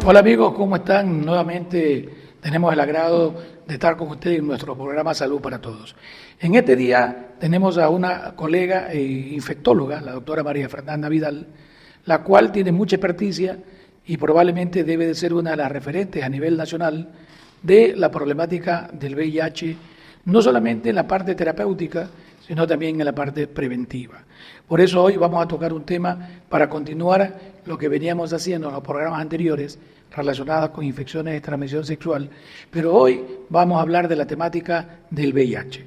Hola amigos, ¿cómo están? Nuevamente tenemos el agrado de estar con ustedes en nuestro programa Salud para Todos. En este día tenemos a una colega infectóloga, la doctora María Fernanda Vidal, la cual tiene mucha experticia y probablemente debe de ser una de las referentes a nivel nacional de la problemática del VIH, no solamente en la parte terapéutica, sino también en la parte preventiva. Por eso hoy vamos a tocar un tema para continuar lo que veníamos haciendo en los programas anteriores relacionados con infecciones de transmisión sexual, pero hoy vamos a hablar de la temática del VIH.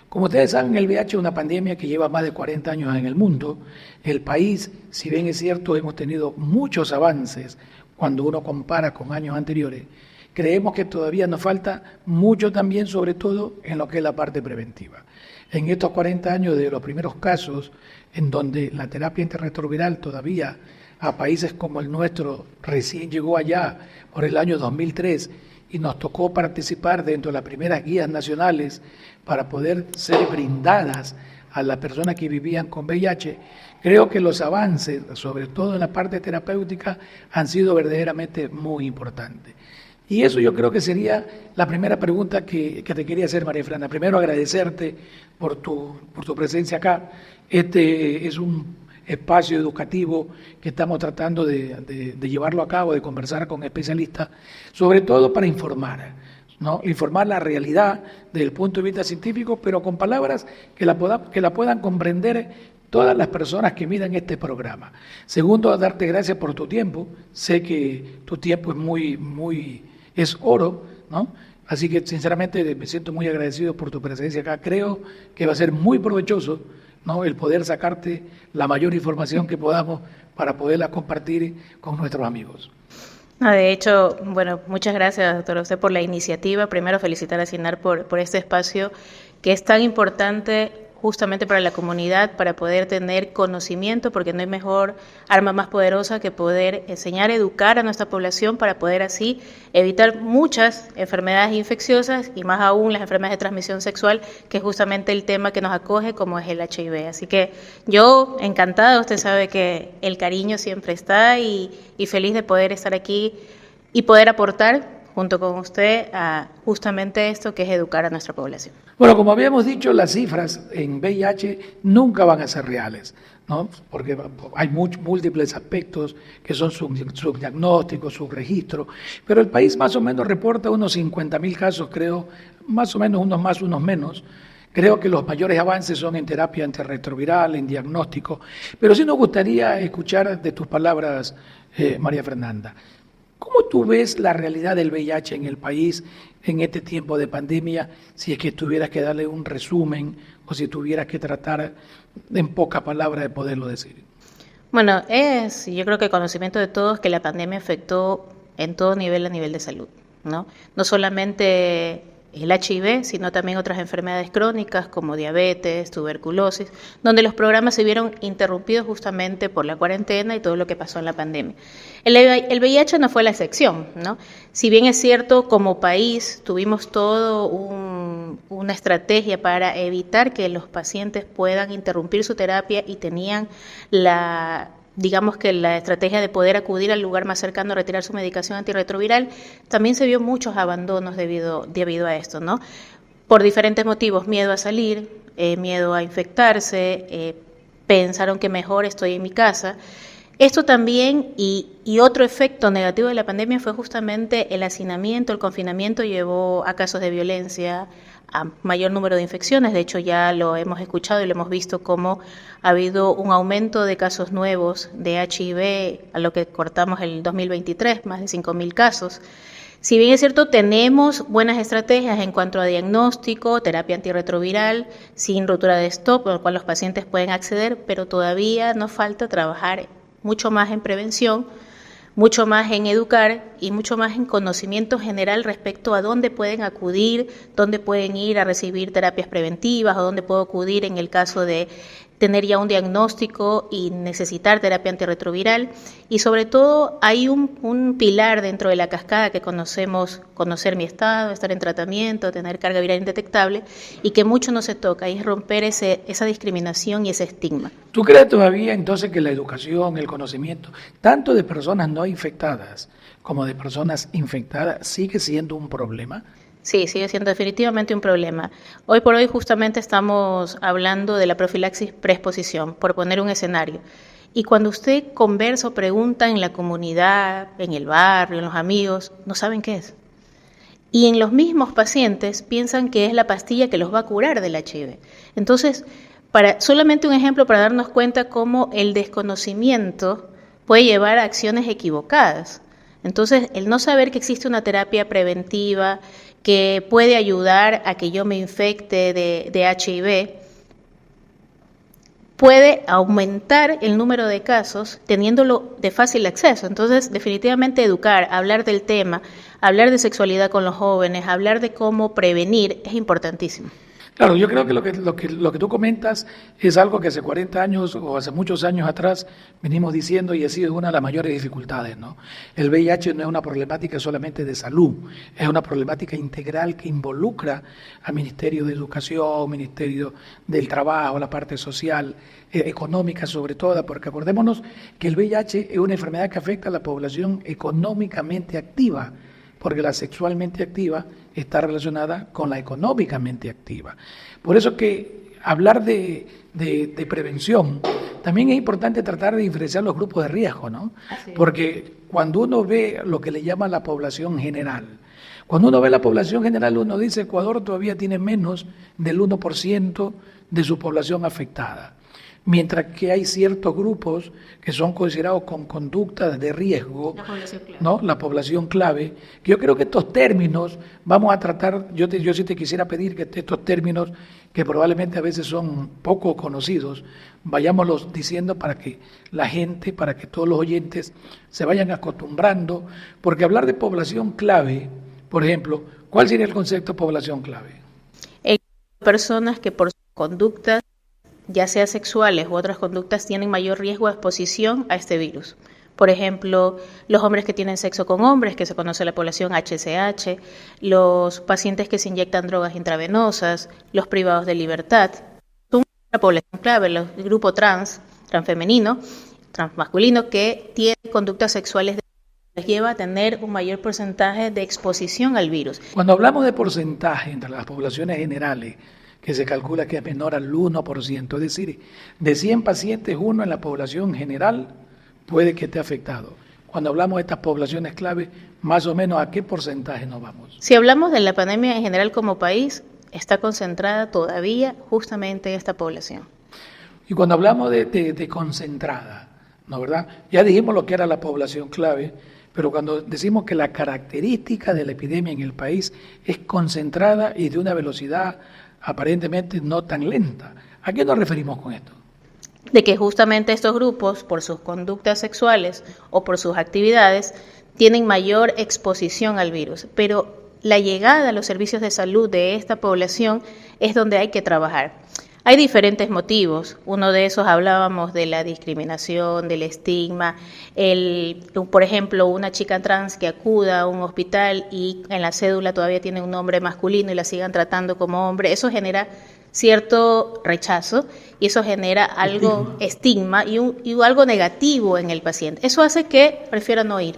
Como ustedes saben, el VIH es una pandemia que lleva más de 40 años en el mundo. El país, si bien es cierto, hemos tenido muchos avances cuando uno compara con años anteriores, creemos que todavía nos falta mucho también, sobre todo en lo que es la parte preventiva. En estos 40 años de los primeros casos, en donde la terapia antirretroviral todavía a países como el nuestro recién llegó allá por el año 2003 y nos tocó participar dentro de las primeras guías nacionales para poder ser brindadas a las personas que vivían con VIH, creo que los avances, sobre todo en la parte terapéutica, han sido verdaderamente muy importantes. Y eso yo creo que sería la primera pregunta que te quería hacer, María Fernanda. Primero, agradecerte por tu presencia acá. Este es un espacio educativo que estamos tratando de llevarlo a cabo, de conversar con especialistas, sobre todo para informar, ¿no? Informar la realidad desde el punto de vista científico, pero con palabras que la puedan comprender todas las personas que miran este programa. Segundo, darte gracias por tu tiempo. Sé que tu tiempo es oro, ¿no? Así que sinceramente me siento muy agradecido por tu presencia acá. Creo que va a ser muy provechoso, ¿no?, el poder sacarte la mayor información que podamos para poderla compartir con nuestros amigos. De hecho, bueno, muchas gracias, doctor, a usted por la iniciativa. Primero, felicitar a CINAR por este espacio que es tan importante justamente para la comunidad, para poder tener conocimiento, porque no hay mejor arma más poderosa que poder enseñar, educar a nuestra población para poder así evitar muchas enfermedades infecciosas y más aún las enfermedades de transmisión sexual, que es justamente el tema que nos acoge, como es el HIV. Así que yo encantada, usted sabe que el cariño siempre está y feliz de poder estar aquí y poder aportar junto con usted a justamente esto que es educar a nuestra población. Bueno, como habíamos dicho, las cifras en VIH nunca van a ser reales, ¿no? Porque hay múltiples aspectos que son subdiagnósticos, subregistro, pero el país más o menos reporta unos 50.000 casos, creo, más o menos, unos más, unos menos. Creo que los mayores avances son en terapia antirretroviral, en diagnóstico, pero sí nos gustaría escuchar de tus palabras, María Fernanda. ¿Cómo tú ves la realidad del VIH en el país en este tiempo de pandemia, si es que tuvieras que darle un resumen o si tuvieras que tratar en pocas palabras de poderlo decir? Bueno, yo creo que el conocimiento de todos que la pandemia afectó en todo nivel, a nivel de salud, ¿no? No solamente el HIV, sino también otras enfermedades crónicas como diabetes, tuberculosis, donde los programas se vieron interrumpidos justamente por la cuarentena y todo lo que pasó en la pandemia. El VIH no fue la excepción, ¿no? Si bien es cierto, como país tuvimos todo una estrategia para evitar que los pacientes puedan interrumpir su terapia y tenían digamos que la estrategia de poder acudir al lugar más cercano a retirar su medicación antirretroviral, también se vio muchos abandonos debido a esto, ¿no? Por diferentes motivos, miedo a salir, miedo a infectarse, pensaron que mejor estoy en mi casa. Esto también y otro efecto negativo de la pandemia fue justamente el hacinamiento, el confinamiento llevó a casos de violencia, a mayor número de infecciones. De hecho, ya lo hemos escuchado y lo hemos visto cómo ha habido un aumento de casos nuevos de HIV a lo que cortamos el 2023, más de 5.000 casos. Si bien es cierto, tenemos buenas estrategias en cuanto a diagnóstico, terapia antirretroviral, sin rotura de stop, con lo cual los pacientes pueden acceder, pero todavía nos falta trabajar mucho más en prevención, mucho más en educar y mucho más en conocimiento general respecto a dónde pueden acudir, dónde pueden ir a recibir terapias preventivas o dónde puedo acudir en el caso de tener ya un diagnóstico y necesitar terapia antirretroviral. Y sobre todo hay un pilar dentro de la cascada que conocemos: conocer mi estado, estar en tratamiento, tener carga viral indetectable, y que mucho no se toca, y es romper esa discriminación y ese estigma. ¿Tú crees todavía entonces que la educación, el conocimiento, tanto de personas no infectadas como de personas infectadas, sigue siendo un problema? Sí, sigue siendo definitivamente un problema. Hoy por hoy justamente estamos hablando de la profilaxis preexposición, por poner un escenario. Y cuando usted conversa o pregunta en la comunidad, en el barrio, en los amigos, no saben qué es. Y en los mismos pacientes piensan que es la pastilla que los va a curar del HIV. Entonces, solamente un ejemplo para darnos cuenta cómo el desconocimiento puede llevar a acciones equivocadas. Entonces, el no saber que existe una terapia preventiva que puede ayudar a que yo me infecte de HIV, puede aumentar el número de casos teniéndolo de fácil acceso. Entonces, definitivamente educar, hablar del tema, hablar de sexualidad con los jóvenes, hablar de cómo prevenir es importantísimo. Claro, yo creo que lo que tú comentas es algo que hace 40 años o hace muchos años atrás venimos diciendo, y ha sido una de las mayores dificultades, ¿no? El VIH no es una problemática solamente de salud, es una problemática integral que involucra al Ministerio de Educación, Ministerio del Trabajo, la parte social, económica sobre todo, porque acordémonos que el VIH es una enfermedad que afecta a la población económicamente activa, porque la sexualmente activa está relacionada con la económicamente activa. Por eso que hablar de prevención, también es importante tratar de diferenciar los grupos de riesgo, ¿no? Porque cuando uno ve lo que le llama la población general, cuando uno ve la población general, uno dice Ecuador todavía tiene menos del 1% de su población afectada. Mientras que hay ciertos grupos que son considerados con conductas de riesgo, ¿no? La población clave, que yo creo que estos términos vamos a tratar, yo sí te quisiera pedir que estos términos, que probablemente a veces son poco conocidos, vayámoslos diciendo para que la gente, para que todos los oyentes se vayan acostumbrando, porque hablar de población clave, por ejemplo, ¿cuál sería el concepto de población clave? Personas que por sus conductas, ya sea sexuales u otras conductas, tienen mayor riesgo de exposición a este virus. Por ejemplo, los hombres que tienen sexo con hombres, que se conoce la población HCH, los pacientes que se inyectan drogas intravenosas, los privados de libertad. Son una población clave, el grupo transfemenino, transmasculino, que tiene conductas sexuales les lleva a tener un mayor porcentaje de exposición al virus. Cuando hablamos de porcentaje entre las poblaciones generales, que se calcula que es menor al 1%, es decir, de 100 pacientes, uno en la población general puede que esté afectado. Cuando hablamos de estas poblaciones clave, más o menos, ¿a qué porcentaje nos vamos? Si hablamos de la pandemia en general como país, está concentrada todavía justamente en esta población. Y cuando hablamos de concentrada, ¿no, verdad? Ya dijimos lo que era la población clave, pero cuando decimos que la característica de la epidemia en el país es concentrada y de una velocidad aparentemente no tan lenta, ¿a qué nos referimos con esto? De que justamente estos grupos, por sus conductas sexuales o por sus actividades, tienen mayor exposición al virus, pero la llegada a los servicios de salud de esta población es donde hay que trabajar. Hay diferentes motivos, uno de esos hablábamos de la discriminación, del estigma, por ejemplo, una chica trans que acuda a un hospital y en la cédula todavía tiene un nombre masculino y la sigan tratando como hombre, eso genera cierto rechazo y eso genera algo estigma y algo negativo en el paciente. Eso hace que prefiera no ir,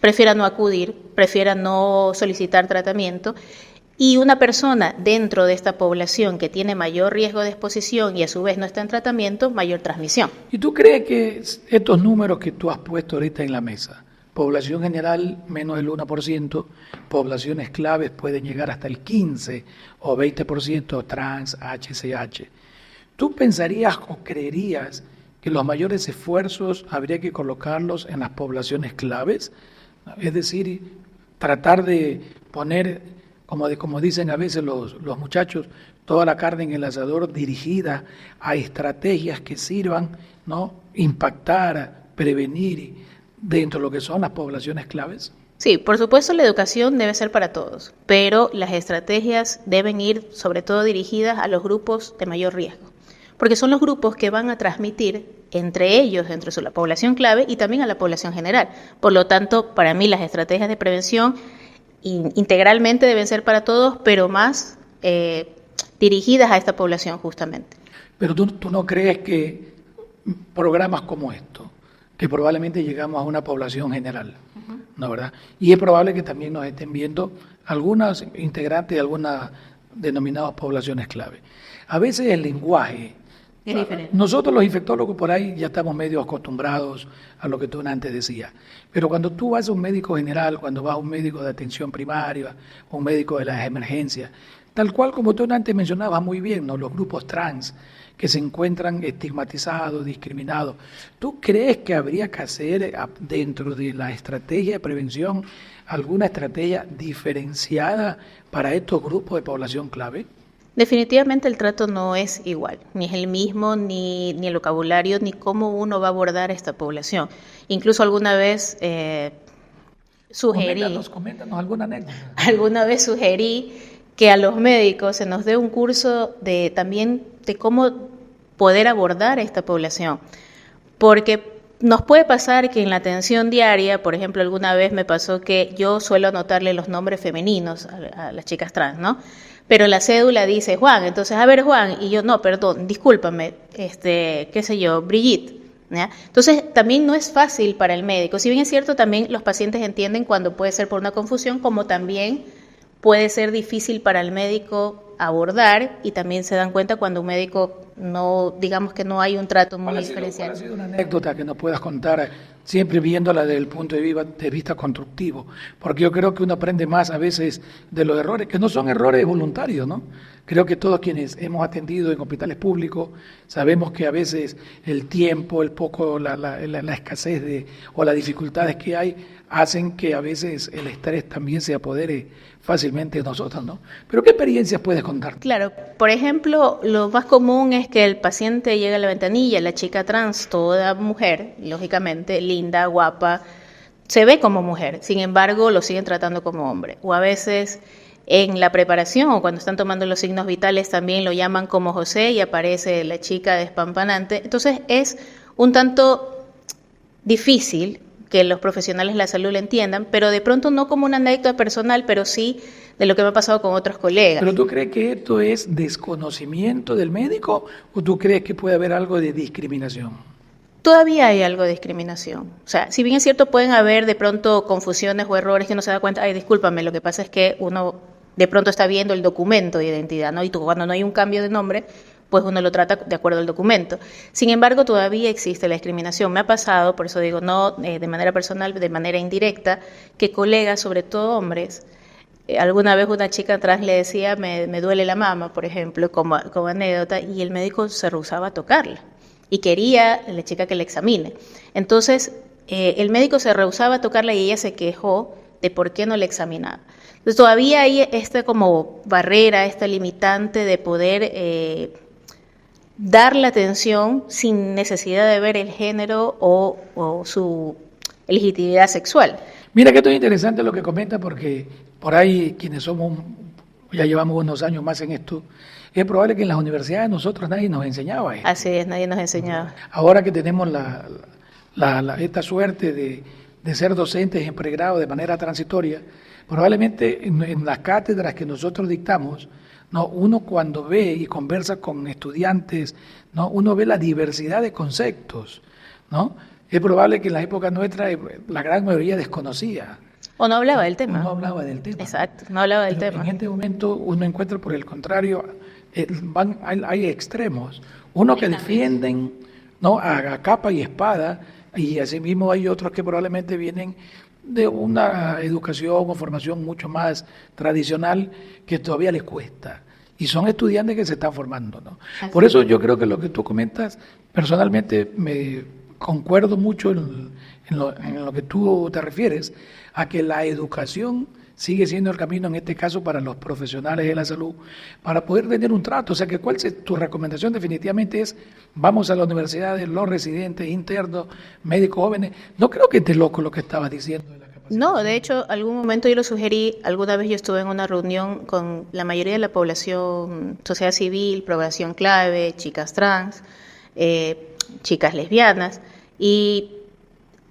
prefiera no acudir, prefiera no solicitar tratamiento. Y una persona dentro de esta población que tiene mayor riesgo de exposición y a su vez no está en tratamiento, mayor transmisión. ¿Y tú crees que estos números que tú has puesto ahorita en la mesa, población general menos del 1%, poblaciones claves pueden llegar hasta el 15 o 20% trans, HCH, ¿tú pensarías o creerías que los mayores esfuerzos habría que colocarlos en las poblaciones claves? Es decir, tratar de poner, como dicen a veces los muchachos, toda la carne en el asador dirigida a estrategias que sirvan, ¿no?, impactar, prevenir dentro de lo que son las poblaciones claves. Sí, por supuesto la educación debe ser para todos, pero las estrategias deben ir sobre todo dirigidas a los grupos de mayor riesgo. porque son los grupos que van a transmitir entre ellos, entre la población clave y también a la población general. Por lo tanto, para mí las estrategias de prevención integralmente deben ser para todos, pero más dirigidas a esta población justamente. Pero tú no crees que programas como esto, que probablemente llegamos a una población general, ¿no, verdad? Y es probable que también nos estén viendo algunas integrantes de algunas denominadas poblaciones clave. A veces el lenguaje, es diferente. Nosotros los infectólogos por ahí ya estamos medio acostumbrados a lo que tú antes decías, pero cuando tú vas a un médico general, cuando vas a un médico de atención primaria, un médico de las emergencias, tal cual como tú antes mencionabas muy bien, ¿no? Los grupos trans que se encuentran estigmatizados, discriminados. ¿Tú crees que habría que hacer dentro de la estrategia de prevención alguna estrategia diferenciada para estos grupos de población clave? Definitivamente el trato no es igual, ni es el mismo, ni el vocabulario, ni cómo uno va a abordar a esta población. Incluso alguna vez sugerí... Coméntanos alguna anécdota. Alguna vez sugerí que a los médicos se nos dé un curso también de cómo poder abordar a esta población, porque nos puede pasar que en la atención diaria, por ejemplo, alguna vez me pasó que yo suelo anotarle los nombres femeninos a las chicas trans, ¿no? Pero la cédula dice Juan, entonces, a ver Juan, y yo, no, perdón, discúlpame, qué sé yo, Brigitte, ¿ya? Entonces, también no es fácil para el médico, si bien es cierto, también los pacientes entienden cuando puede ser por una confusión, como también puede ser difícil para el médico abordar, y también se dan cuenta cuando un médico no, digamos que no hay un trato muy diferencial. ¿Cuál ha sido una anécdota que nos puedas contar, siempre viéndola desde el punto de vista constructivo? Porque yo creo que uno aprende más a veces de los errores, que no son errores voluntarios, ¿no? Creo que todos quienes hemos atendido en hospitales públicos sabemos que a veces el tiempo, la escasez o las dificultades que hay hacen que a veces el estrés también se apodere fácilmente de nosotros, ¿no? Pero ¿qué experiencias puedes contar? Claro, por ejemplo, lo más común es que el paciente llega a la ventanilla, la chica trans, toda mujer, lógicamente, linda, guapa, se ve como mujer, sin embargo, lo siguen tratando como hombre. O a veces en la preparación o cuando están tomando los signos vitales también lo llaman como José y aparece la chica despampanante. Entonces es un tanto difícil que los profesionales de la salud lo entiendan, pero de pronto no como una anécdota personal, pero sí de lo que me ha pasado con otros colegas. ¿Pero tú crees que esto es desconocimiento del médico o tú crees que puede haber algo de discriminación? Todavía hay algo de discriminación. O sea, si bien es cierto, pueden haber de pronto confusiones o errores que uno se da cuenta, ay, discúlpame, lo que pasa es que uno de pronto está viendo el documento de identidad, ¿no? Y tú, cuando no hay un cambio de nombre, pues uno lo trata de acuerdo al documento. Sin embargo, todavía existe la discriminación. Me ha pasado, por eso digo, no de manera personal, de manera indirecta, que colegas, sobre todo hombres, alguna vez una chica trans le decía, me duele la mama, por ejemplo, como anécdota, y el médico se rehusaba a tocarla y quería la chica que la examine. Entonces, el médico se rehusaba a tocarla y ella se quejó de por qué no la examinaba. Entonces, todavía hay esta como barrera, esta limitante de poder dar la atención sin necesidad de ver el género o su legitimidad sexual. Mira que esto es interesante lo que comenta, porque por ahí quienes ya llevamos unos años más en esto, es probable que en las universidades nosotros nadie nos enseñaba esto. Así es, nadie nos enseñaba. Ahora que tenemos esta suerte de ser docentes en pregrado de manera transitoria, probablemente en las cátedras que nosotros dictamos, ¿no? Uno cuando ve y conversa con estudiantes, ¿no? Uno ve la diversidad de conceptos, ¿no? Es probable que en la época nuestra la gran mayoría desconocía. O no hablaba del tema. No hablaba del tema. Exacto, no hablaba del tema. En este momento uno encuentra, por el contrario, hay extremos. Uno que defienden, ¿no? a capa y espada, y asimismo hay otros que probablemente vienen de una educación o formación mucho más tradicional que todavía les cuesta. Y son estudiantes que se están formando, ¿no? Por eso yo creo que lo que tú comentas, personalmente me concuerdo mucho en lo que tú te refieres, a que la educación sigue siendo el camino, en este caso, para los profesionales de la salud, para poder tener un trato. O sea, que tu recomendación definitivamente es, vamos a las universidades, los residentes, internos, médicos jóvenes. No creo que esté loco lo que estabas diciendo de la capacidad. No, de hecho, algún momento yo lo sugerí, alguna vez yo estuve en una reunión con la mayoría de la población, sociedad civil, población clave, chicas trans, chicas lesbianas, y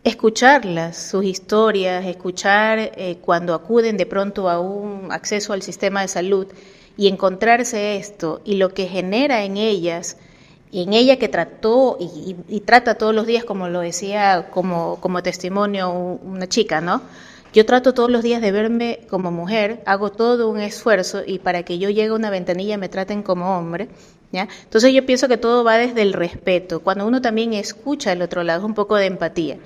escucharlas, sus historias, escuchar cuando acuden de pronto a un acceso al sistema de salud y encontrarse esto y lo que genera en ellas, y en ella que trató y trata todos los días, como lo decía como testimonio una chica, ¿no? Yo trato todos los días de verme como mujer, hago todo un esfuerzo y para que yo llegue a una ventanilla me traten como hombre, ¿ya? Entonces yo pienso que todo va desde el respeto, cuando uno también escucha al otro lado, un poco de empatía.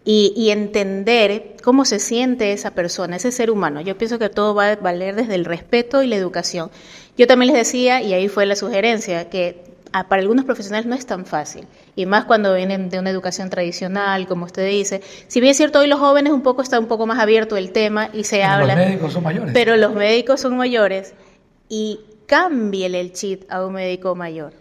Y entender cómo se siente esa persona, ese ser humano. Yo pienso que todo va a valer desde el respeto y la educación. Yo también les decía, y ahí fue la sugerencia, que para algunos profesionales no es tan fácil, y más cuando vienen de una educación tradicional, como usted dice. Si bien es cierto, hoy los jóvenes está un poco más abierto el tema y se habla. Los médicos son mayores. Pero los médicos son mayores, y cámbiele el chip a un médico mayor.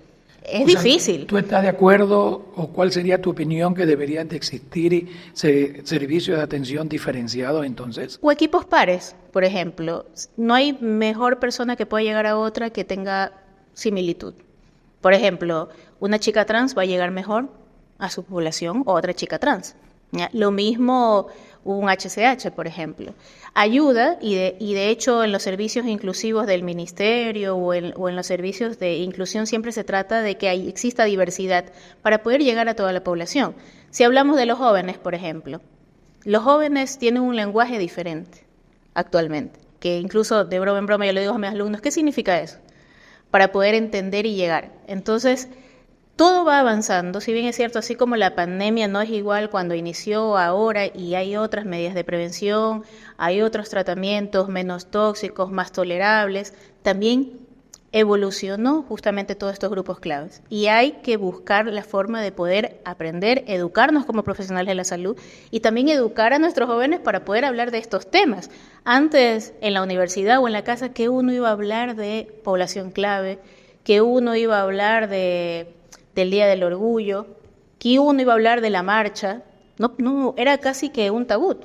Es difícil. ¿Tú estás de acuerdo o cuál sería tu opinión que deberían de existir servicios de atención diferenciados entonces? O equipos pares, por ejemplo. No hay mejor persona que pueda llegar a otra que tenga similitud. Por ejemplo, una chica trans va a llegar mejor a su población o otra chica trans, ¿ya? Lo mismo un HCH, por ejemplo. Ayuda, y de hecho en los servicios inclusivos del ministerio o en los servicios de inclusión siempre se trata de que exista diversidad para poder llegar a toda la población. Si hablamos de los jóvenes, por ejemplo, los jóvenes tienen un lenguaje diferente actualmente, que incluso de broma en broma yo le digo a mis alumnos, ¿qué significa eso? Para poder entender y llegar. Entonces, todo va avanzando, si bien es cierto, así como la pandemia no es igual cuando inició ahora y hay otras medidas de prevención, hay otros tratamientos menos tóxicos, más tolerables, también evolucionó justamente todos estos grupos claves. Y hay que buscar la forma de poder aprender, educarnos como profesionales de la salud y también educar a nuestros jóvenes para poder hablar de estos temas. Antes, en la universidad o en la casa, que uno iba a hablar de población clave, que uno iba a hablar del Día del Orgullo, que uno iba a hablar de la marcha, no era casi que un tabú.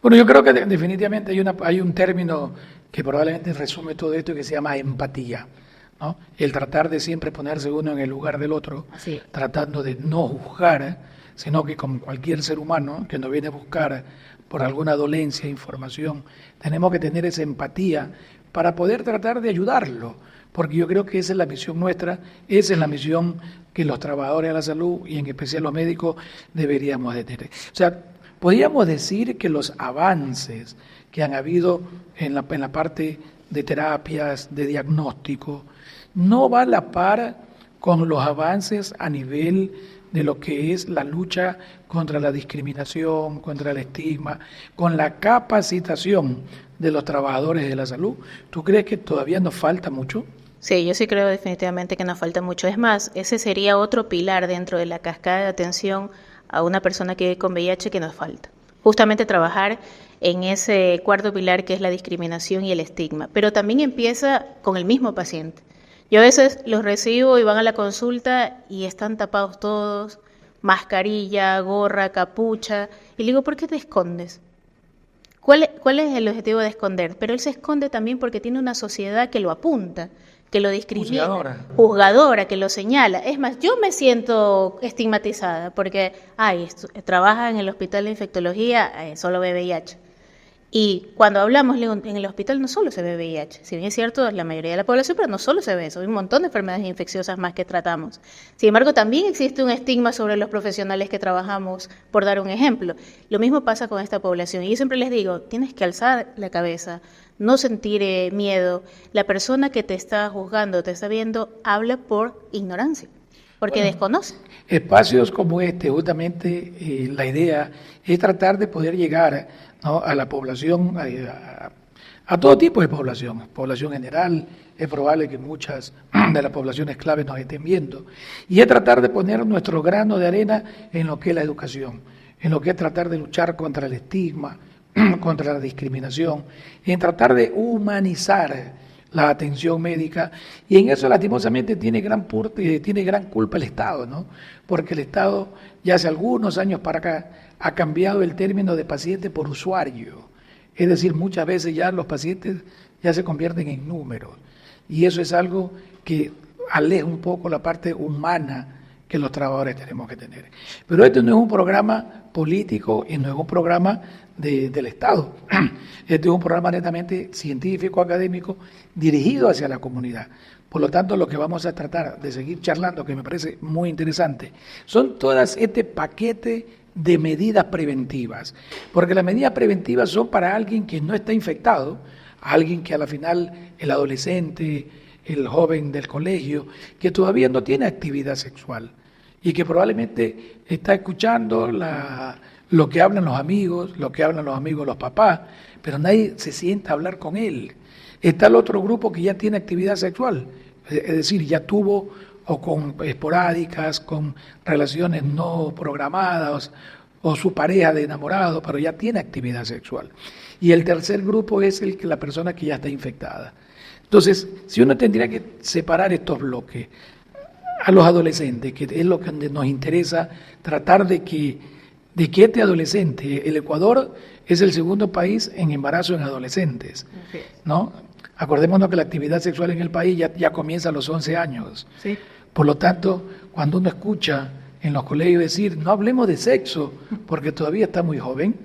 Bueno, yo creo que definitivamente hay un término que probablemente resume todo esto que se llama empatía, ¿no? El tratar de siempre ponerse uno en el lugar del otro, Así. tratando de no juzgar, sino que como cualquier ser humano que nos viene a buscar por alguna dolencia, información, tenemos que tener esa empatía para poder tratar de ayudarlo, porque yo creo que esa es la misión nuestra, esa es la misión que los trabajadores de la salud y en especial los médicos deberíamos de tener. O sea, podríamos decir que los avances que han habido en la parte de terapias, de diagnóstico, no va a la par con los avances a nivel de lo que es la lucha contra la discriminación, contra el estigma, con la capacitación de los trabajadores de la salud. ¿Tú crees que todavía nos falta mucho? Sí, yo sí creo definitivamente que nos falta mucho. Es más, ese sería otro pilar dentro de la cascada de atención a una persona que vive con VIH que nos falta. Justamente trabajar en ese cuarto pilar que es la discriminación y el estigma. Pero también empieza con el mismo paciente. Yo a veces los recibo y van a la consulta y están tapados todos, mascarilla, gorra, capucha, y le digo, ¿por qué te escondes? ¿Cuál es el objetivo de esconder? Pero él se esconde también porque tiene una sociedad que lo apunta, que lo discrimina, juzgadora, que lo señala. Es más, yo me siento estigmatizada porque, trabaja en el hospital de infectología, solo ve VIH. Y cuando hablamos, en el hospital no solo se ve VIH, si bien es cierto, la mayoría de la población, pero no solo se ve eso, hay un montón de enfermedades infecciosas más que tratamos. Sin embargo, también existe un estigma sobre los profesionales que trabajamos, por dar un ejemplo. Lo mismo pasa con esta población. Y yo siempre les digo, tienes que alzar la cabeza, no sentir miedo. La persona que te está juzgando, te está viendo, habla por ignorancia, porque desconoce. Espacios como este, justamente la idea es tratar de poder llegar, ¿no?, a la población, a todo tipo de población general. Es probable que muchas de las poblaciones claves nos estén viendo. Y es tratar de poner nuestro grano de arena en lo que es la educación, en lo que es tratar de luchar contra el estigma, contra la discriminación, en tratar de humanizar la atención médica, y en eso lastimosamente tiene gran culpa el Estado, ¿no? Porque el Estado ya hace algunos años para acá ha cambiado el término de paciente por usuario, es decir, muchas veces ya los pacientes ya se convierten en números, y eso es algo que aleja un poco la parte humana que los trabajadores tenemos que tener. Pero este no es un programa político y no es un programa del Estado. Este es un programa netamente científico, académico, dirigido hacia la comunidad. Por lo tanto, lo que vamos a tratar de seguir charlando, que me parece muy interesante, son todas este paquete de medidas preventivas. Porque las medidas preventivas son para alguien que no está infectado, alguien que a la final, el adolescente, el joven del colegio, que todavía no tiene actividad sexual y que probablemente está escuchando lo que hablan los amigos, los papás, pero nadie se sienta a hablar con él. Está el otro grupo que ya tiene actividad sexual, es decir, ya tuvo o con esporádicas, con relaciones no programadas, o su pareja de enamorado, pero ya tiene actividad sexual. Y el tercer grupo es la persona que ya está infectada. Entonces, si uno tendría que separar estos bloques, a los adolescentes, que es lo que nos interesa, tratar de que este adolescente, el Ecuador es el segundo país en embarazo en adolescentes, ¿no? Acordémonos que la actividad sexual en el país ya comienza a los 11 años. Sí. Por lo tanto, cuando uno escucha en los colegios decir, no hablemos de sexo, porque todavía está muy joven,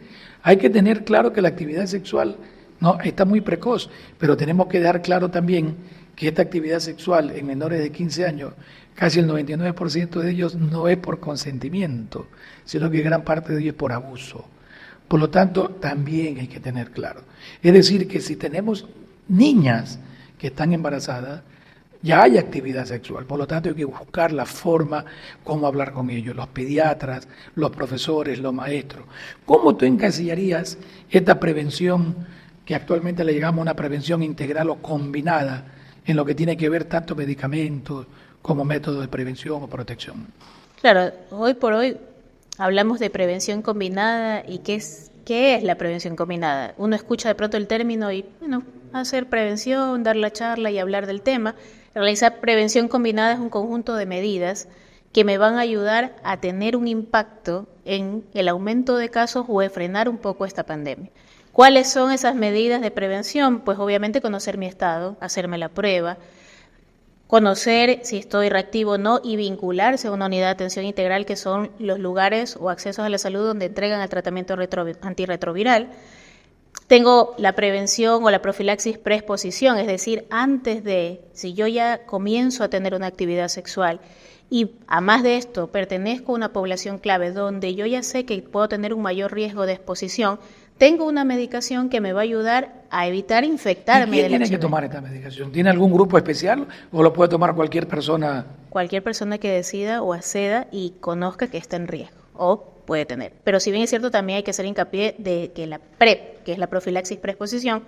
hay que tener claro que la actividad sexual no está muy precoz, pero tenemos que dejar claro también que esta actividad sexual en menores de 15 años, casi el 99% de ellos no es por consentimiento, sino que gran parte de ellos es por abuso. Por lo tanto, también hay que tener claro. Es decir, que si tenemos niñas que están embarazadas, ya hay actividad sexual, por lo tanto hay que buscar la forma cómo hablar con ellos, los pediatras, los profesores, los maestros. ¿Cómo tú encasillarías esta prevención, que actualmente le llamamos una prevención integral o combinada, en lo que tiene que ver tanto medicamentos como métodos de prevención o protección? Claro, hoy por hoy hablamos de prevención combinada y ¿qué es la prevención combinada? Uno escucha de pronto el término y, bueno, hacer prevención, dar la charla y hablar del tema. Realizar prevención combinada es un conjunto de medidas que me van a ayudar a tener un impacto en el aumento de casos o de frenar un poco esta pandemia. ¿Cuáles son esas medidas de prevención? Pues obviamente conocer mi estado, hacerme la prueba, conocer si estoy reactivo o no y vincularse a una unidad de atención integral, que son los lugares o accesos a la salud donde entregan el tratamiento antirretroviral. Tengo la prevención o la profilaxis preexposición, es decir, si yo ya comienzo a tener una actividad sexual y además de esto pertenezco a una población clave donde yo ya sé que puedo tener un mayor riesgo de exposición, tengo una medicación que me va a ayudar a evitar infectarme. ¿Y quién tiene que tomar esta medicación? ¿Tiene algún grupo especial o lo puede tomar cualquier persona? Cualquier persona que decida o acceda y conozca que está en riesgo o puede tener. Pero si bien es cierto, también hay que hacer hincapié de que la PrEP, que es la profilaxis preexposición,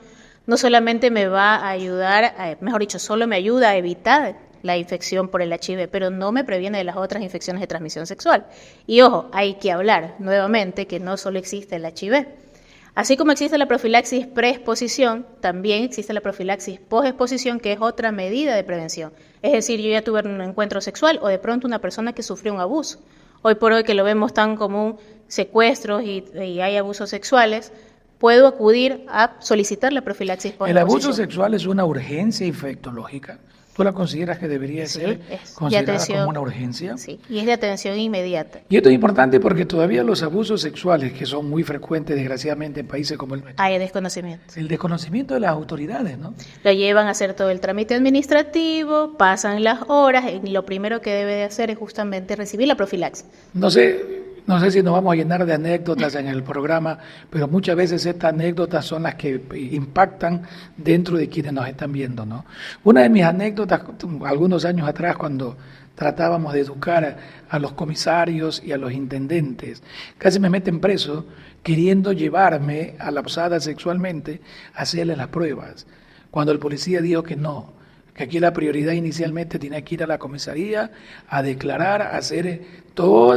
no solamente me va a ayudar, solo me ayuda a evitar la infección por el HIV, pero no me previene de las otras infecciones de transmisión sexual. Y ojo, hay que hablar nuevamente que no solo existe el HIV. Así como existe la profilaxis preexposición, también existe la profilaxis posexposición, que es otra medida de prevención. Es decir, yo ya tuve un encuentro sexual o de pronto una persona que sufrió un abuso. Hoy por hoy que lo vemos tan común, secuestros y hay abusos sexuales, puedo acudir a solicitar la profilaxis posexposición. ¿El abuso sexual es una urgencia infectológica? ¿Tú la consideras que debería ser considerada como una urgencia? Sí, y es de atención inmediata. Y esto es importante porque todavía los abusos sexuales, que son muy frecuentes desgraciadamente en países como el nuestro, hay desconocimiento. El desconocimiento de las autoridades, ¿no? Lo llevan a hacer todo el trámite administrativo, pasan las horas y lo primero que debe de hacer es justamente recibir la profilaxis. No sé si nos vamos a llenar de anécdotas en el programa, pero muchas veces estas anécdotas son las que impactan dentro de quienes nos están viendo, ¿no? Una de mis anécdotas, algunos años atrás, cuando tratábamos de educar a los comisarios y a los intendentes, casi me meten preso queriendo llevarme a la posada sexualmente a hacerle las pruebas, cuando el policía dijo que no, que aquí la prioridad inicialmente tenía que ir a la comisaría a declarar, a hacer todos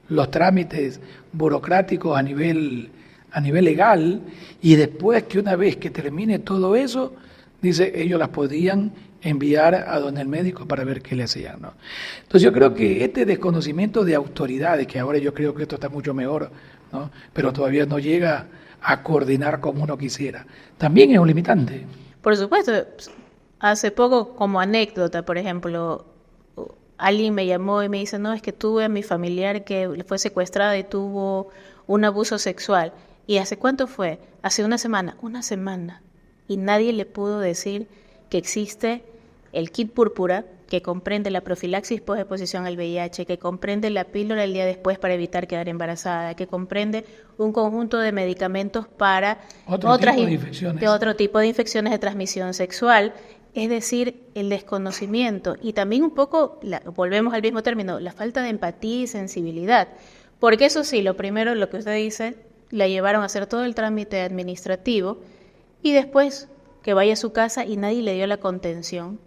los trámites burocráticos a nivel legal, y después que una vez que termine todo eso, dice, ellos las podían enviar a donde el médico para ver qué le hacían, ¿no? Entonces yo creo que este desconocimiento de autoridades, que ahora yo creo que esto está mucho mejor, ¿no? Pero todavía no llega a coordinar como uno quisiera, también es un limitante. Por supuesto, hace poco, como anécdota, por ejemplo, alguien me llamó y me dice, no, es que tuve a mi familiar que fue secuestrada y tuvo un abuso sexual. ¿Y hace cuánto fue? Hace una semana. Una semana. Y nadie le pudo decir que existe el kit púrpura, que comprende la profilaxis post-exposición al VIH, que comprende la píldora el día después para evitar quedar embarazada, que comprende un conjunto de medicamentos para otro tipo de infecciones de transmisión sexual. Es decir, el desconocimiento y también un poco, volvemos al mismo término, la falta de empatía y sensibilidad. Porque eso sí, lo primero, lo que usted dice, la llevaron a hacer todo el trámite administrativo y después que vaya a su casa y nadie le dio la contención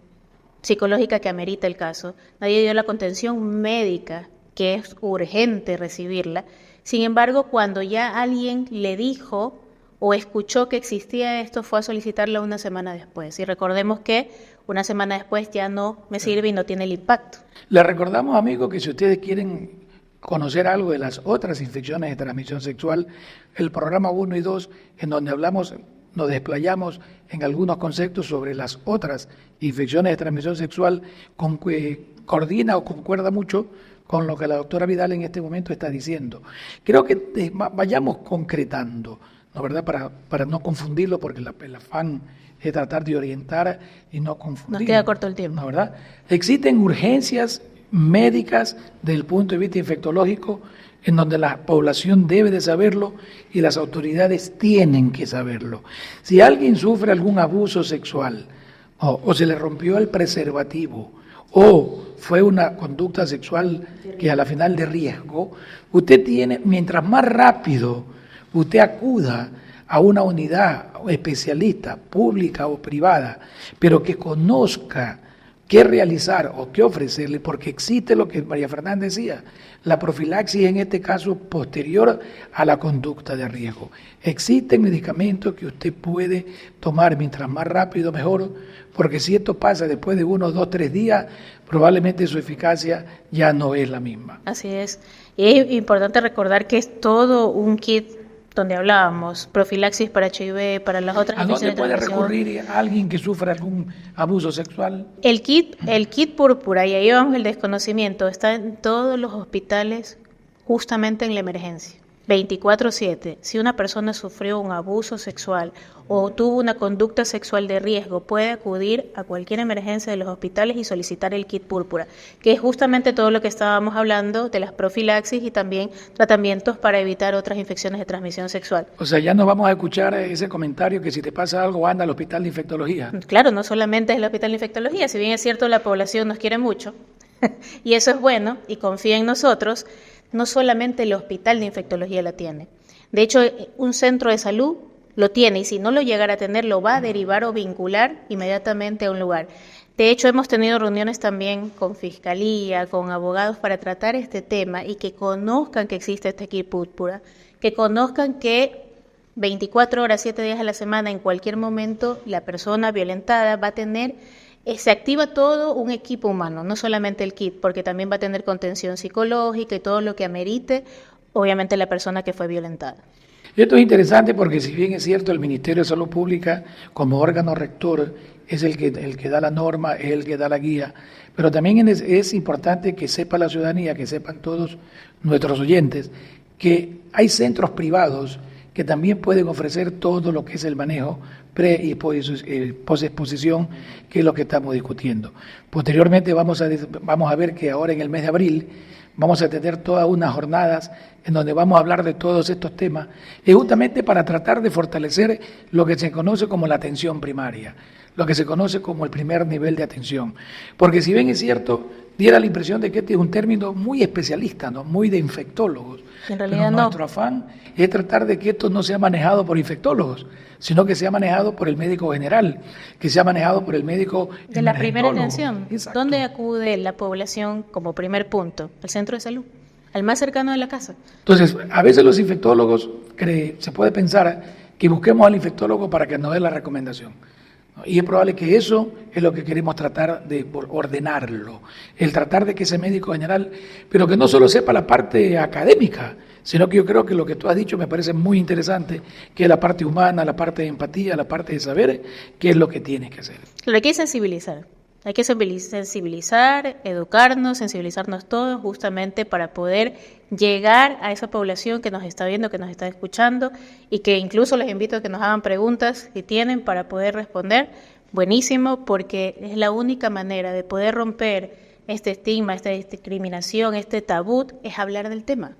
psicológica que amerita el caso, nadie dio la contención médica, que es urgente recibirla. Sin embargo, cuando ya alguien le dijo o escuchó que existía esto, fue a solicitarla una semana después. Y recordemos que una semana después ya no me sirve y no tiene el impacto. Les recordamos, amigos, que si ustedes quieren conocer algo de las otras infecciones de transmisión sexual, el programa 1 y 2, en donde nos desplayamos en algunos conceptos sobre las otras infecciones de transmisión sexual, coordina o concuerda mucho con lo que la doctora Vidal en este momento está diciendo. Creo que vayamos concretando, ¿no, verdad? Para no confundirlo, porque el afán es tratar de orientar y no confundir. Nos queda corto el tiempo. ¿No, verdad? Existen urgencias médicas desde el punto de vista infectológico en donde la población debe de saberlo y las autoridades tienen que saberlo. Si alguien sufre algún abuso sexual o se le rompió el preservativo o fue una conducta sexual que a la final de riesgo, usted tiene, mientras más rápido usted acuda a una unidad especialista, pública o privada, pero que conozca qué realizar o qué ofrecerle, porque existe lo que María Fernanda decía, la profilaxis en este caso posterior a la conducta de riesgo. Existen medicamentos que usted puede tomar mientras más rápido mejor, porque si esto pasa después de 1, 2, 3 días, probablemente su eficacia ya no es la misma. Así es. Y es importante recordar que es todo un kit donde hablábamos, profilaxis para HIV, para las otras infecciones de transmisión. ¿A dónde puede recurrir a alguien que sufra algún abuso sexual? El kit púrpura, y ahí vamos el desconocimiento, está en todos los hospitales justamente en la emergencia. 24/7. Si una persona sufrió un abuso sexual o tuvo una conducta sexual de riesgo, puede acudir a cualquier emergencia de los hospitales y solicitar el kit púrpura, que es justamente todo lo que estábamos hablando de las profilaxis y también tratamientos para evitar otras infecciones de transmisión sexual. O sea, ya no vamos a escuchar ese comentario que si te pasa algo anda al hospital de infectología. Claro, no solamente es el hospital de infectología, si bien es cierto la población nos quiere mucho y eso es bueno y confía en nosotros. No solamente el hospital de infectología la tiene. De hecho, un centro de salud lo tiene y si no lo llegara a tener, lo va a derivar o vincular inmediatamente a un lugar. De hecho, hemos tenido reuniones también con fiscalía, con abogados para tratar este tema y que conozcan que existe este kit púrpura, que conozcan que 24 horas, 7 días a la semana, en cualquier momento, la persona violentada va a tener... Se activa todo un equipo humano, no solamente el kit, porque también va a tener contención psicológica y todo lo que amerite, obviamente, la persona que fue violentada. Esto es interesante porque si bien es cierto, el Ministerio de Salud Pública como órgano rector es el que da la norma, es el que da la guía, pero también es importante que sepa la ciudadanía, que sepan todos nuestros oyentes, que hay centros privados que también pueden ofrecer todo lo que es el manejo pre- y posexposición, que es lo que estamos discutiendo. Posteriormente vamos a ver que ahora en el mes de abril vamos a tener todas unas jornadas en donde vamos a hablar de todos estos temas, y justamente para tratar de fortalecer lo que se conoce como la atención primaria, lo que se conoce como el primer nivel de atención. Porque si bien es cierto, diera la impresión de que este es un término muy especialista, ¿no? Muy de infectólogos. En realidad pero no. Nuestro afán es tratar de que esto no sea manejado por infectólogos, sino que sea manejado por el médico general, que sea manejado por el médico de la primera emergentólogo. atención. Exacto. ¿Dónde acude la población como primer punto? Al centro de salud, al más cercano de la casa. Entonces, a veces los infectólogos se puede pensar que busquemos al infectólogo para que nos dé la recomendación. ¿no? Y es probable que eso es lo que queremos tratar de ordenarlo, el tratar de que ese médico general, pero que no solo sepa la parte académica, sino que yo creo que lo que tú has dicho me parece muy interesante, que es la parte humana, la parte de empatía, la parte de saber qué es lo que tienes que hacer. Lo hay que sensibilizar. Hay que sensibilizar, educarnos, sensibilizarnos todos justamente para poder llegar a esa población que nos está viendo, que nos está escuchando y que incluso les invito a que nos hagan preguntas si tienen para poder responder. Buenísimo, porque es la única manera de poder romper este estigma, esta discriminación, este tabú, es hablar del tema.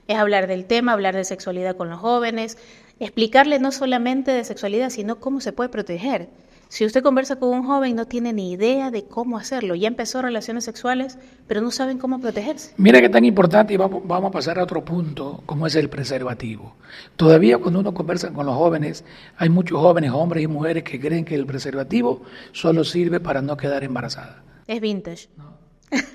Es hablar del tema, hablar de sexualidad con los jóvenes, explicarle no solamente de sexualidad, sino cómo se puede proteger. Si usted conversa con un joven, no tiene ni idea de cómo hacerlo. Ya empezó relaciones sexuales, pero no saben cómo protegerse. Mira que tan importante, y vamos a pasar a otro punto, como es el preservativo. Todavía cuando uno conversa con los jóvenes, hay muchos jóvenes, hombres y mujeres, que creen que el preservativo solo sirve para no quedar embarazada. Es vintage. ¿No?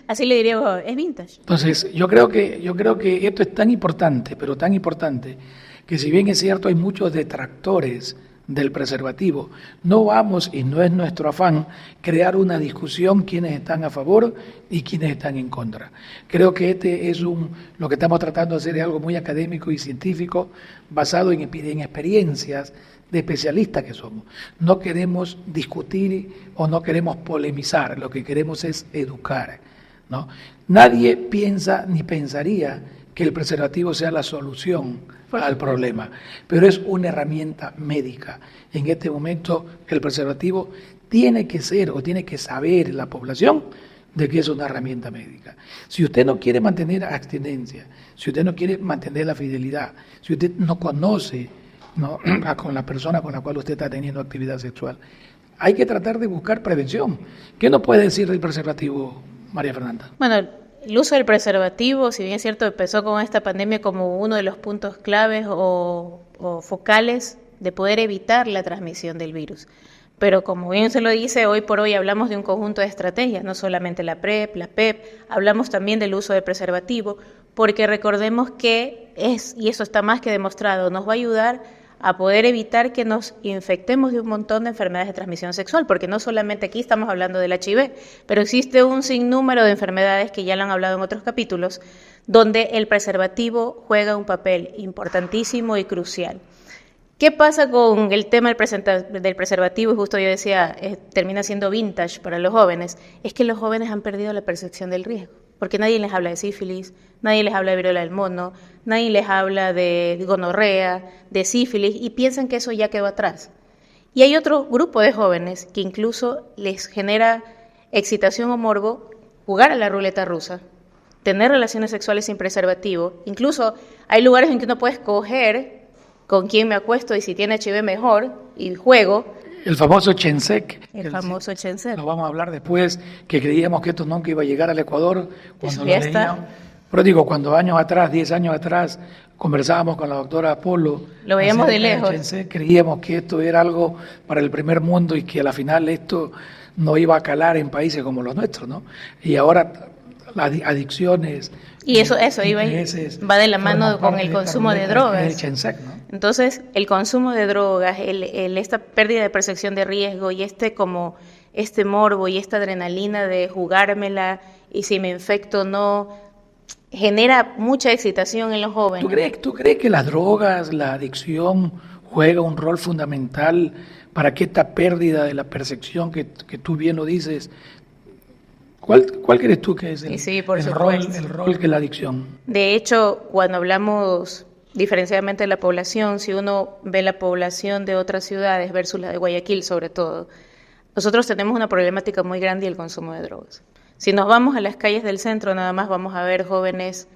Así le diría, es vintage. Entonces, yo creo que esto es tan importante, pero tan importante, que si bien es cierto, hay muchos detractores del preservativo, no vamos, y no es nuestro afán, crear una discusión quienes están a favor y quienes están en contra. Creo que lo que estamos tratando de hacer es algo muy académico y científico, basado en experiencias de especialistas que somos. No queremos discutir o no queremos polemizar, lo que queremos es educar, ¿no? Nadie piensa ni pensaría que el preservativo sea la solución al problema, pero es una herramienta médica. En este momento el preservativo tiene que ser o tiene que saber la población de que es una herramienta médica. Si usted no quiere mantener abstinencia, si usted no quiere mantener la fidelidad, si usted no conoce, ¿no?, con la persona con la cual usted está teniendo actividad sexual, hay que tratar de buscar prevención. ¿Qué nos puede decir del preservativo, María Fernanda? Bueno, el uso del preservativo, si bien es cierto, empezó con esta pandemia como uno de los puntos claves o focales de poder evitar la transmisión del virus. Pero como bien se lo dice, hoy por hoy hablamos de un conjunto de estrategias, no solamente la PrEP, la PEP, hablamos también del uso del preservativo, porque recordemos que y eso está más que demostrado, nos va a ayudar a poder evitar que nos infectemos de un montón de enfermedades de transmisión sexual, porque no solamente aquí estamos hablando del HIV, pero existe un sinnúmero de enfermedades que ya lo han hablado en otros capítulos, donde el preservativo juega un papel importantísimo y crucial. ¿Qué pasa con el tema del preservativo? Y justo yo decía, termina siendo vintage para los jóvenes, es que los jóvenes han perdido la percepción del riesgo, porque nadie les habla de sífilis, nadie les habla de viruela del mono, nadie les habla de gonorrea, de sífilis, y piensan que eso ya quedó atrás. Y hay otro grupo de jóvenes que incluso les genera excitación o morbo jugar a la ruleta rusa, tener relaciones sexuales sin preservativo. Incluso hay lugares en que uno puede escoger con quién me acuesto y si tiene HIV mejor, y juego. El famoso Chensec. El famoso Chensec. Lo vamos a hablar después, que creíamos que esto nunca iba a llegar al Ecuador. Cuando lo leíamos. Pero digo, cuando 10 años atrás, conversábamos con la doctora Polo. Lo veíamos de lejos. Chensec, creíamos que esto era algo para el primer mundo y que a la final esto no iba a calar en países como los nuestros, ¿no? Y ahora las adicciones... Y eso va de la mano con el consumo de drogas. El Chensec, ¿no? Entonces, el consumo de drogas, esta pérdida de percepción de riesgo y este morbo y esta adrenalina de jugármela y si me infecto no, genera mucha excitación en los jóvenes. ¿Tú crees que las drogas, la adicción juega un rol fundamental para que esta pérdida de la percepción que tú bien lo dices? ¿Cuál crees tú que es el rol que la adicción? De hecho, cuando hablamos diferenciadamente de la población, si uno ve la población de otras ciudades versus la de Guayaquil sobre todo, nosotros tenemos una problemática muy grande y el consumo de drogas. Si nos vamos a las calles del centro, nada más vamos a ver jóvenes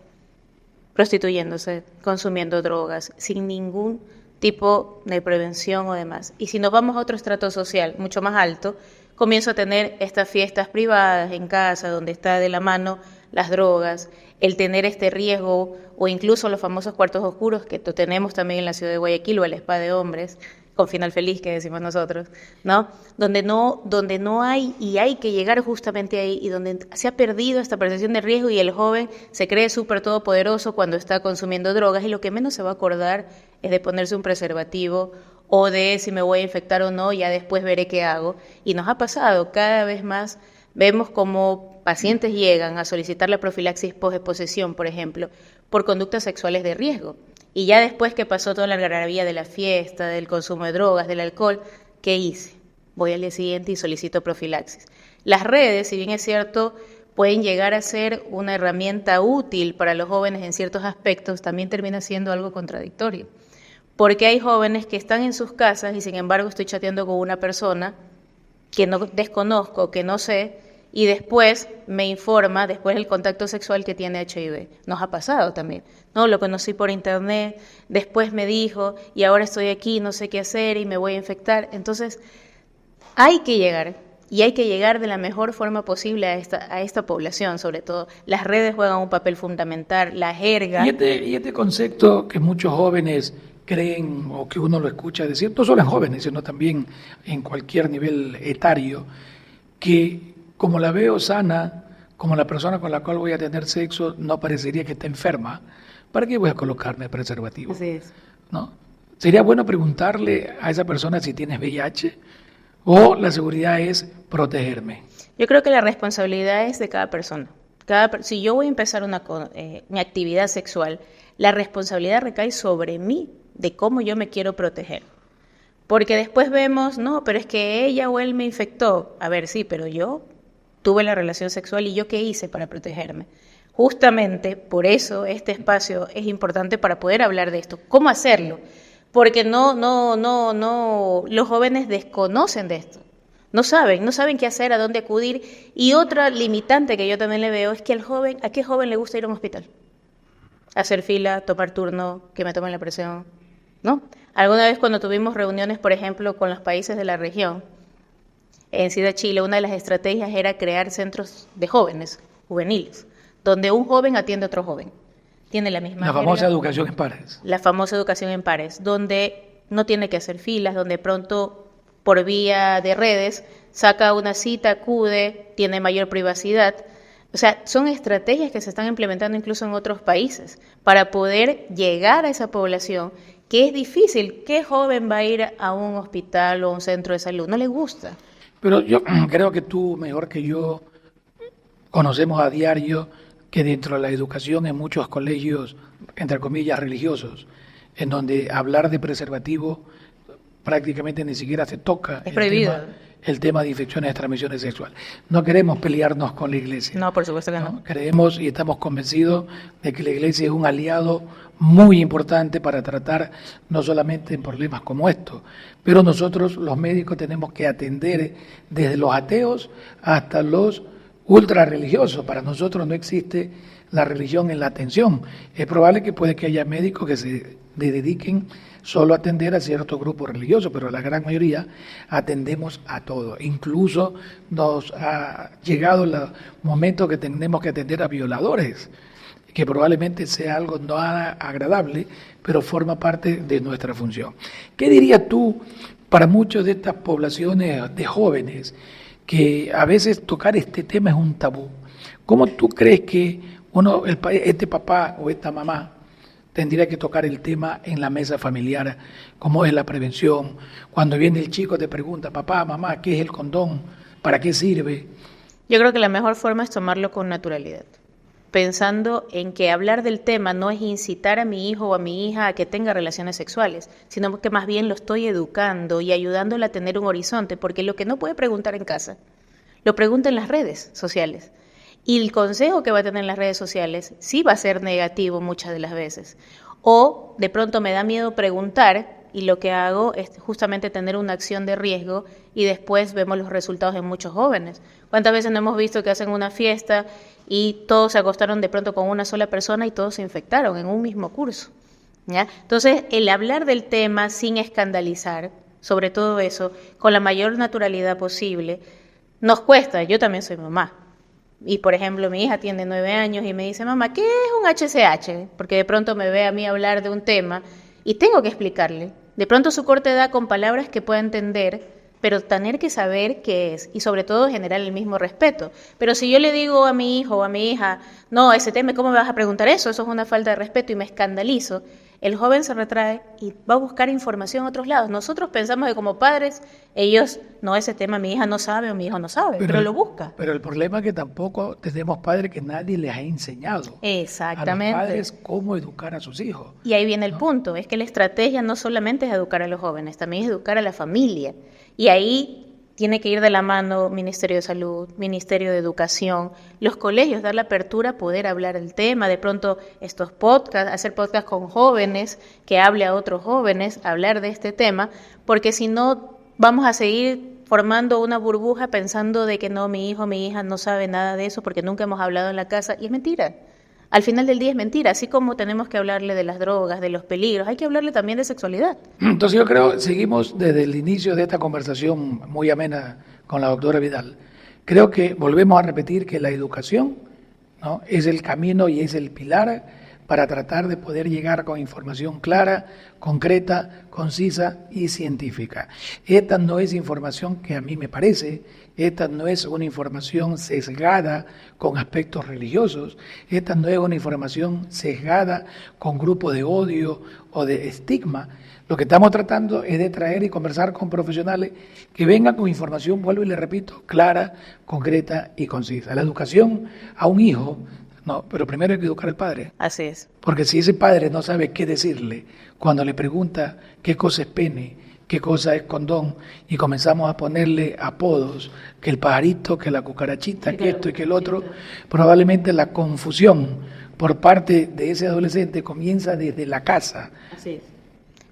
prostituyéndose, consumiendo drogas, sin ningún tipo de prevención o demás. Y si nos vamos a otro estrato social mucho más alto, comienzo a tener estas fiestas privadas en casa, donde está de la mano las drogas, el tener este riesgo, o incluso los famosos cuartos oscuros que tenemos también en la ciudad de Guayaquil, o el spa de hombres, con final feliz que decimos nosotros, ¿no? Donde no hay, y hay que llegar justamente ahí, y donde se ha perdido esta percepción de riesgo y el joven se cree súper todopoderoso cuando está consumiendo drogas, y lo que menos se va a acordar es de ponerse un preservativo o de si me voy a infectar o no, ya después veré qué hago. Y nos ha pasado cada vez más, vemos como pacientes llegan a solicitar la profilaxis posexposición, por ejemplo, por conductas sexuales de riesgo. Y ya después que pasó toda la algarabía de la fiesta, del consumo de drogas, del alcohol, ¿qué hice? Voy al día siguiente y solicito profilaxis. Las redes, si bien es cierto, pueden llegar a ser una herramienta útil para los jóvenes en ciertos aspectos, también termina siendo algo contradictorio. Porque hay jóvenes que están en sus casas y sin embargo estoy chateando con una persona que no desconozco, que no sé, y después me informa, después del contacto sexual, que tiene HIV. Nos ha pasado también. No, lo conocí por internet, después me dijo, y ahora estoy aquí, no sé qué hacer y me voy a infectar. Entonces, hay que llegar, y hay que llegar de la mejor forma posible a esta población, sobre todo. Las redes juegan un papel fundamental, la jerga. Y este concepto que muchos jóvenes creen, o que uno lo escucha decir, no solo en jóvenes, sino también en cualquier nivel etario, que como la veo sana, como la persona con la cual voy a tener sexo no parecería que esté enferma, ¿para qué voy a colocarme preservativo? Así es. ¿No? Sería bueno preguntarle a esa persona si tienes VIH, o la seguridad es protegerme. Yo creo que la responsabilidad es de cada persona. Si yo voy a empezar mi actividad sexual, la responsabilidad recae sobre mí de cómo yo me quiero proteger. Porque después vemos, no, pero es que ella o él me infectó. A ver, sí, pero yo tuve la relación sexual y yo qué hice para protegerme. Justamente por eso este espacio es importante para poder hablar de esto. ¿Cómo hacerlo? Porque no, los jóvenes desconocen de esto. No saben qué hacer, a dónde acudir. Y otra limitante que yo también le veo es que ¿a qué joven le gusta ir a un hospital? Hacer fila, tomar turno, que me tomen la presión, ¿no? Alguna vez cuando tuvimos reuniones, por ejemplo, con los países de la región, en Ciudad Chile, una de las estrategias era crear centros de jóvenes, juveniles, donde un joven atiende a otro joven. Tiene la misma La famosa jerga, educación en pares. la famosa educación en pares, donde no tiene que hacer filas, donde pronto por vía de redes saca una cita, acude, tiene mayor privacidad. O sea, son estrategias que se están implementando incluso en otros países para poder llegar a esa población que es difícil. ¿Qué joven va a ir a un hospital o a un centro de salud? No le gusta. Pero yo creo que tú, mejor que yo, conocemos a diario que dentro de la educación en muchos colegios, entre comillas, religiosos, en donde hablar de preservativo prácticamente ni siquiera se toca Es prohibido. el tema de infecciones de transmisión sexual. No queremos pelearnos con la Iglesia. No, por supuesto que no. Creemos y estamos convencidos de que la Iglesia es un aliado muy importante para tratar no solamente en problemas como estos, pero nosotros los médicos tenemos que atender desde los ateos hasta los ultra religiosos. Para nosotros no existe la religión en la atención. Es probable que puede que haya médicos que se dediquen solo a atender a cierto grupo religioso, pero la gran mayoría atendemos a todo. Incluso nos ha llegado el momento que tenemos que atender a violadores, que probablemente sea algo no agradable, pero forma parte de nuestra función. ¿Qué dirías tú para muchas de estas poblaciones de jóvenes que a veces tocar este tema es un tabú? ¿Cómo tú crees que este papá o esta mamá tendría que tocar el tema en la mesa familiar? ¿Cómo es la prevención? Cuando viene el chico te pregunta, papá, mamá, ¿qué es el condón? ¿Para qué sirve? Yo creo que la mejor forma es tomarlo con naturalidad, pensando en que hablar del tema no es incitar a mi hijo o a mi hija a que tenga relaciones sexuales, sino que más bien lo estoy educando y ayudándole a tener un horizonte, porque lo que no puede preguntar en casa, lo pregunta en las redes sociales. Y el consejo que va a tener en las redes sociales sí va a ser negativo muchas de las veces. O de pronto me da miedo preguntar y lo que hago es justamente tener una acción de riesgo y después vemos los resultados en muchos jóvenes. ¿Cuántas veces no hemos visto que hacen una fiesta y todos se acostaron de pronto con una sola persona y todos se infectaron en un mismo curso? ¿Ya? Entonces, el hablar del tema sin escandalizar, sobre todo eso, con la mayor naturalidad posible, nos cuesta. Yo también soy mamá. Y, por ejemplo, mi hija tiene 9 años y me dice, mamá, ¿qué es un HCH? Porque de pronto me ve a mí hablar de un tema y tengo que explicarle. De pronto su corta edad con palabras que pueda entender, pero tener que saber qué es y sobre todo generar el mismo respeto. Pero si yo le digo a mi hijo o a mi hija, no, ese tema, ¿cómo me vas a preguntar eso? Eso es una falta de respeto y me escandalizo. el joven se retrae y va a buscar información a otros lados. Nosotros pensamos que como padres, ellos, no, ese tema mi hija no sabe o mi hijo no sabe, pero lo busca. Pero el problema es que tampoco tenemos padres que nadie les ha enseñado Exactamente. a los padres cómo educar a sus hijos. Y ahí viene el punto, es que la estrategia no solamente es educar a los jóvenes, también es educar a la familia. Y ahí tiene que ir de la mano Ministerio de Salud, Ministerio de Educación, los colegios, dar la apertura a poder hablar del tema, de pronto estos podcasts, hacer podcasts con jóvenes, que hable a otros jóvenes, hablar de este tema, porque si no vamos a seguir formando una burbuja pensando de que no, mi hijo, mi hija no sabe nada de eso porque nunca hemos hablado en la casa, y es mentira. Al final del día es mentira, así como tenemos que hablarle de las drogas, de los peligros, hay que hablarle también de sexualidad. Entonces yo creo, seguimos desde el inicio de esta conversación muy amena con la doctora Vidal, creo que volvemos a repetir que la educación, ¿no?, es el camino y es el pilar para tratar de poder llegar con información clara, concreta, concisa y científica. Esta no es información que a mí me parece, esta no es una información sesgada con aspectos religiosos, esta no es una información sesgada con grupos de odio o de estigma. Lo que estamos tratando es de traer y conversar con profesionales que vengan con información, vuelvo y le repito, clara, concreta y concisa. La educación a un hijo, no, pero primero hay que educar al padre. Así es. Porque si ese padre no sabe qué decirle cuando le pregunta qué cosa es pene, qué cosa es condón, y comenzamos a ponerle apodos, que el pajarito, que la cucarachita, que esto y que el otro, probablemente la confusión por parte de ese adolescente comienza desde la casa. Así es.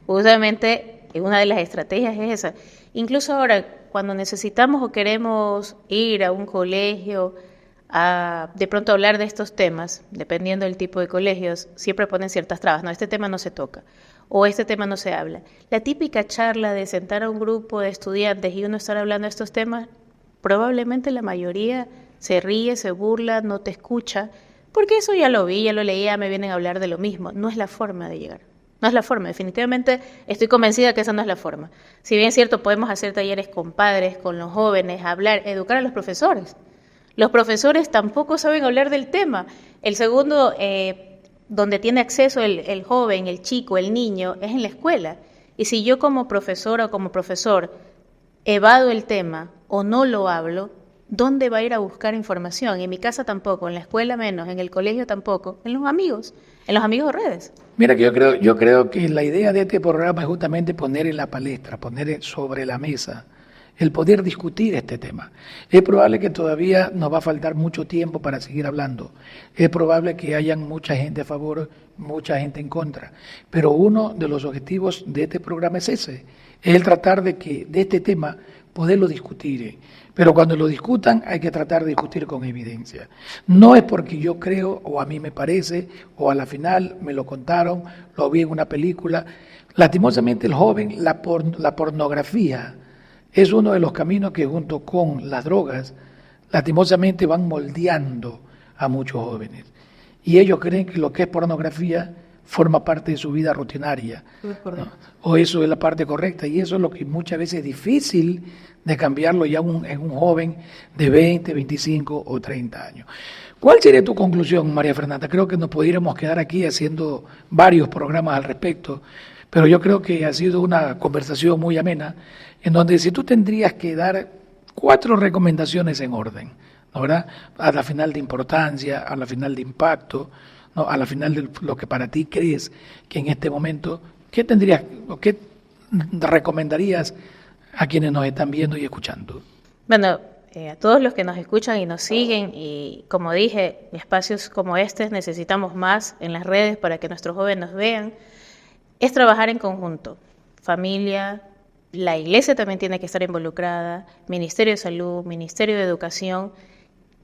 Justamente una de las estrategias es esa. Incluso ahora, cuando necesitamos o queremos ir a un colegio a de pronto hablar de estos temas, dependiendo del tipo de colegios, siempre ponen ciertas trabas. No, este tema no se toca o este tema no se habla. La típica charla de sentar a un grupo de estudiantes y uno estar hablando de estos temas, probablemente la mayoría se ríe, se burla, no te escucha, porque eso ya lo vi, ya lo leía, me vienen a hablar de lo mismo. No es la forma de llegar. No es la forma, definitivamente estoy convencida que esa no es la forma. Si bien es cierto, podemos hacer talleres con padres, con los jóvenes, hablar, educar a los profesores. Los profesores tampoco saben hablar del tema. El segundo, donde tiene acceso el joven, el chico, el niño, es en la escuela. Y si yo como profesora o como profesor evado el tema o no lo hablo, ¿dónde va a ir a buscar información? En mi casa tampoco, en la escuela menos, en el colegio tampoco, en los amigos de redes. Mira que yo creo que la idea de este programa es justamente poner en la palestra, poner sobre la mesa el poder discutir este tema. Es probable que todavía nos va a faltar mucho tiempo para seguir hablando. Es probable que hayan mucha gente a favor, mucha gente en contra. Pero uno de los objetivos de este programa es ese, es el tratar de este tema poderlo discutir. Pero cuando lo discutan hay que tratar de discutir con evidencia. No es porque yo creo o a mí me parece o a la final me lo contaron, lo vi en una película. Lastimosamente el joven, la pornografía es uno de los caminos que junto con las drogas lastimosamente van moldeando a muchos jóvenes. Y ellos creen que lo que es pornografía forma parte de su vida rutinaria, ¿no? O eso es la parte correcta, y eso es lo que muchas veces es difícil de cambiarlo ya en un joven de 20, 25 o 30 años. ¿Cuál sería tu conclusión, María Fernanda? Creo que nos pudiéramos quedar aquí haciendo varios programas al respecto, pero yo creo que ha sido una conversación muy amena, en donde si tú tendrías que dar 4 recomendaciones en orden, ¿no, verdad? A la final de importancia, a la final de impacto, ¿no?, a la final de lo que para ti crees que en este momento, ¿qué tendrías o qué recomendarías a quienes nos están viendo y escuchando? Bueno, a todos los que nos escuchan y nos siguen, y como dije, espacios como este necesitamos más en las redes para que nuestros jóvenes nos vean, es trabajar en conjunto, familia, la iglesia también tiene que estar involucrada, Ministerio de Salud, Ministerio de Educación,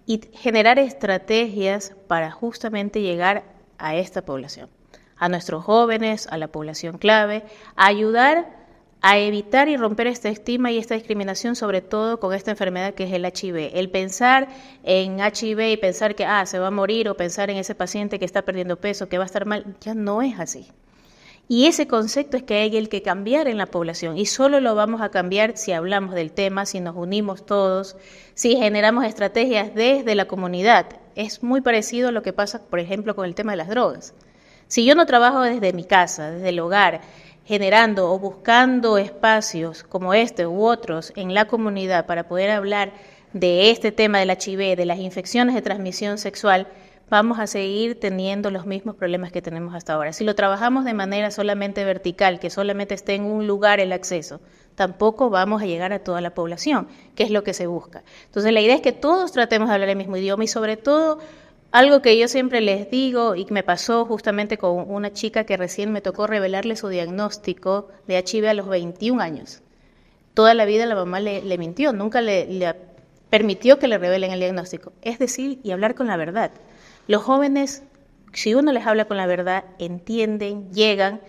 y generar estrategias para justamente llegar a esta población, a nuestros jóvenes, a la población clave, a ayudar a evitar y romper este estigma y esta discriminación, sobre todo con esta enfermedad que es el HIV. El pensar en HIV y pensar que se va a morir, o pensar en ese paciente que está perdiendo peso, que va a estar mal, ya no es así. Y ese concepto es que hay el que cambiar en la población, y solo lo vamos a cambiar si hablamos del tema, si nos unimos todos, si generamos estrategias desde la comunidad. Es muy parecido a lo que pasa, por ejemplo, con el tema de las drogas. Si yo no trabajo desde mi casa, desde el hogar, generando o buscando espacios como este u otros en la comunidad para poder hablar de este tema del HIV, de las infecciones de transmisión sexual, vamos a seguir teniendo los mismos problemas que tenemos hasta ahora. Si lo trabajamos de manera solamente vertical, que solamente esté en un lugar el acceso, tampoco vamos a llegar a toda la población, que es lo que se busca. Entonces la idea es que todos tratemos de hablar el mismo idioma y sobre todo algo que yo siempre les digo y que me pasó justamente con una chica que recién me tocó revelarle su diagnóstico de HIV a los 21 años. Toda la vida la mamá le mintió, nunca le permitió que le revelen el diagnóstico. Es decir, y hablar con la verdad. Los jóvenes, si uno les habla con la verdad, entienden, llegan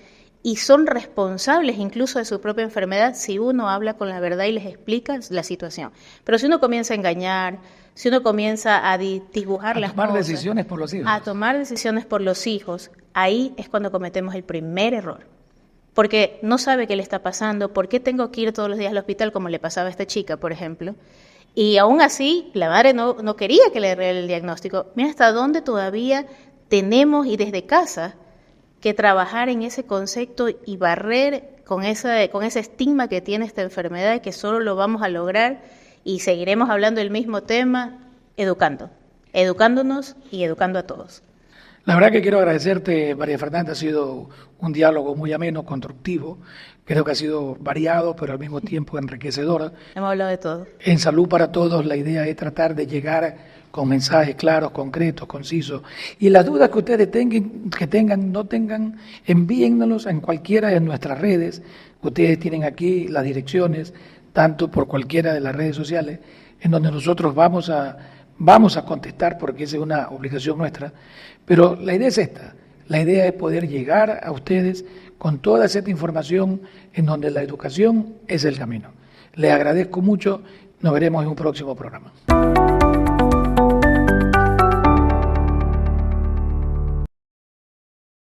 y son responsables incluso de su propia enfermedad si uno habla con la verdad y les explica la situación. Pero si uno comienza a engañar, si uno comienza a dibujar las cosas, a tomar decisiones por los hijos. A tomar decisiones por los hijos, ahí es cuando cometemos el primer error. Porque no sabe qué le está pasando, por qué tengo que ir todos los días al hospital, como le pasaba a esta chica, por ejemplo. Y aún así, la madre no quería que le revele el diagnóstico. Mira hasta dónde todavía tenemos, y desde casa, que trabajar en ese concepto y barrer con ese estigma que tiene esta enfermedad, que solo lo vamos a lograr y seguiremos hablando del mismo tema, educándonos y educando a todos. La verdad que quiero agradecerte, María Fernanda, ha sido un diálogo muy ameno, constructivo, creo que ha sido variado, pero al mismo tiempo enriquecedor. Hemos hablado de todo. En Salud para Todos la idea es tratar de llegar con mensajes claros, concretos, concisos, y las dudas que ustedes no tengan, envíennos en cualquiera de nuestras redes. Ustedes tienen aquí las direcciones, tanto por cualquiera de las redes sociales, en donde nosotros vamos a contestar, porque esa es una obligación nuestra. Pero la idea es esta, la idea es poder llegar a ustedes con toda esta información en donde la educación es el camino. Les agradezco mucho, nos veremos en un próximo programa.